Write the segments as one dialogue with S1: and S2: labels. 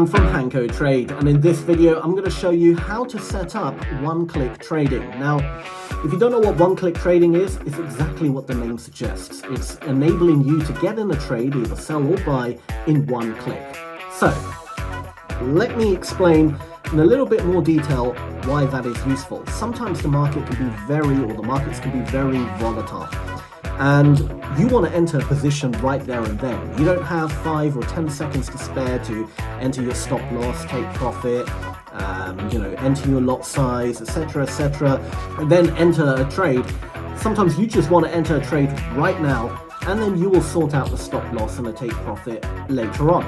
S1: Sam from Hanko Trade, and in this video I'm going to show you how to set up one-click trading. Now, if you don't know what one-click trading is, it's exactly what the name suggests. It's enabling you to get in a trade, either sell or buy, in one click. So, let me explain in a little bit more detail why that is useful. Sometimes the markets can be very volatile, and you want to enter a position right there and then. You don't have 5 or 10 seconds to spare to enter your stop loss, take profit, enter your lot size, etc., and then enter a trade. Sometimes you just want to enter a trade right now, and then you will sort out the stop loss and a take profit later on.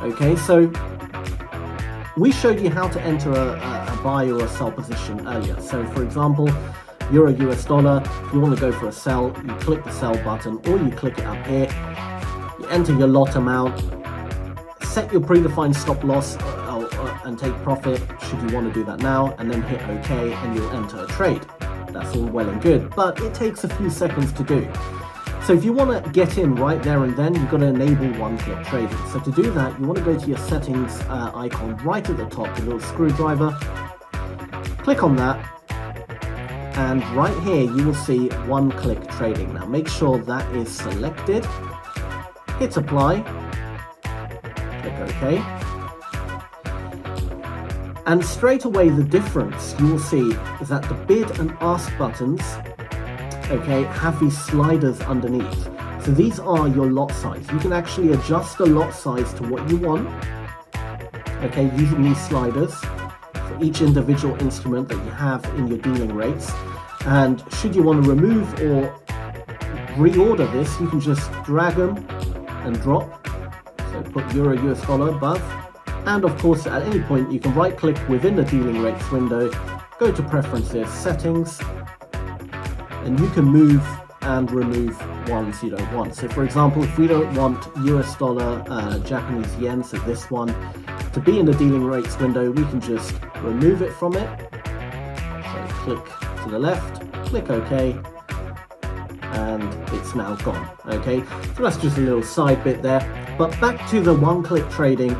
S1: Okay, so we showed you how to enter a buy or a sell position earlier. So for example, Euro US dollar, if you want to go for a sell, you click the sell button or you click it up here, you enter your lot amount, set your predefined stop loss and take profit should you want to do that now, and then hit OK and you'll enter a trade. That's all well and good, but it takes a few seconds to do. So if you want to get in right there and then, you've got to enable one-click trading. So to do that, you want to go to your settings icon right at the top, the little screwdriver, click on that, and right here you will see one-click trading. Now make sure that is selected, hit apply, click OK, and straight away the difference you will see is that the bid and ask buttons have these sliders underneath. So these are your lot size. You can actually adjust the lot size to what you want, using these sliders for each individual instrument that you have in your dealing rates. And should you want to remove or reorder this, you can just drag them and drop. So put Euro US dollar above. And of course, at any point, you can right click within the dealing rates window, go to preferences, settings, and you can move and remove ones you don't want. So for example, if we don't want US dollar, Japanese yen, so this one, to be in the dealing rates window, we can just remove it from it. So click to the left, click OK, and it's now gone. Okay, so that's just a little side bit there. But back to the one-click trading,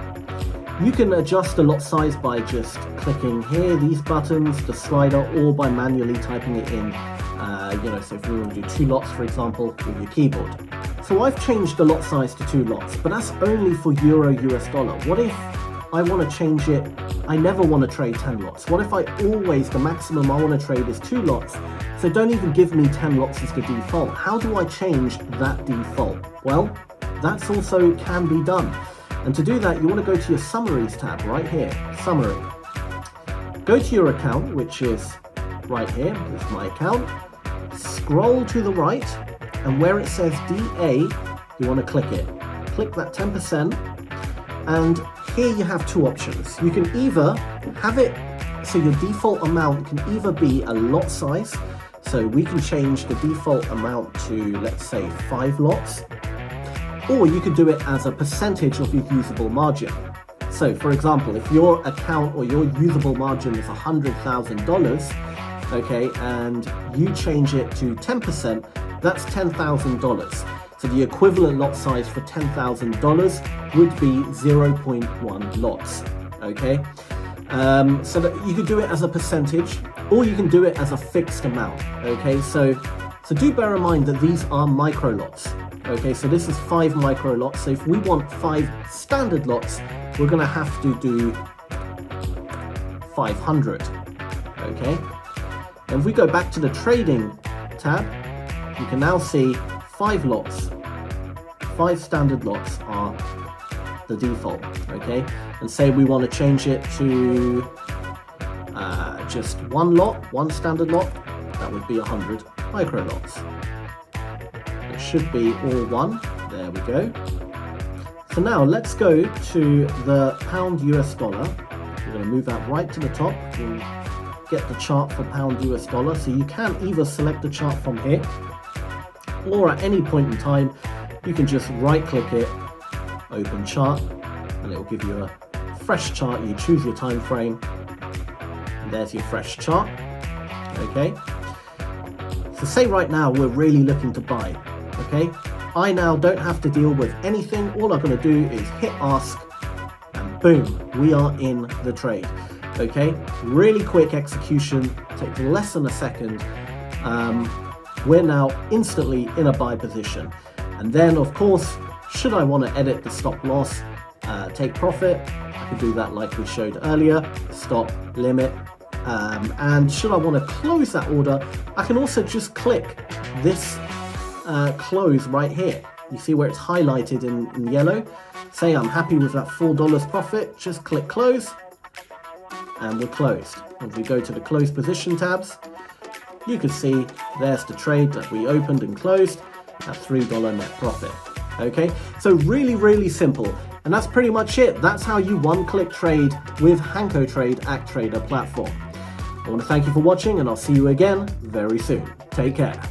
S1: you can adjust the lot size by just clicking here, these buttons, the slider, or by manually typing it in. So if we want to do 2 lots, for example, with your keyboard. So I've changed the lot size to 2 lots, but that's only for Euro US dollar. What if I want to change it? I never want to trade 10 lots. What if the maximum I want to trade is 2 lots? So don't even give me 10 lots as the default. How do I change that default? Well, that's also can be done. And to do that, you want to go to your summaries tab right here, summary. Go to your account, which is right here, this is my account. Scroll to the right, and where it says DA, you want to click it. Click that 10%, and here you have 2 options. You can either have it, so your default amount can either be a lot size, so we can change the default amount to, let's say, 5 lots, or you could do it as a percentage of your usable margin. So for example, if your account or your usable margin is $100,000, and you change it to 10%, that's $10,000. So the equivalent lot size for $10,000 would be 0.1 lots. So that you could do it as a percentage, or you can do it as a fixed amount. So do bear in mind that these are micro lots. So this is 5 micro lots. So if we want 5 standard lots, we're going to have to do 500. And if we go back to the trading tab, you can now see 5 lots. 5 standard lots are the default. And say we want to change it to just 1 lot, 1 standard lot, that would be 100 micro lots. It should be all 1. There we go. So now let's go to the pound US dollar. We're going to move that right to the top. We'll get the chart for pound US dollar. So you can either select the chart from here, or at any point in time, you can just right click it, open chart, and it will give you a fresh chart. You choose your time frame, and there's your fresh chart. So say right now we're really looking to buy. I now don't have to deal with anything. All I'm going to do is hit ask, and boom, we are in the trade. Okay, really quick execution, takes less than a second. We're now instantly in a buy position. And then, of course, should I want to edit the stop loss, take profit, I could do that like we showed earlier, stop, limit. And should I want to close that order, I can also just click this close right here. You see where it's highlighted in yellow? Say I'm happy with that $4 profit, just click close, and we're closed. If we go to the close position tabs, you can see there's the trade that we opened and closed at $3 net profit. Okay, so really simple, and that's pretty much it. That's how you one-click trade with Hanko Trade ActTrader platform. I want to thank you for watching, and I'll see you again very soon. Take care.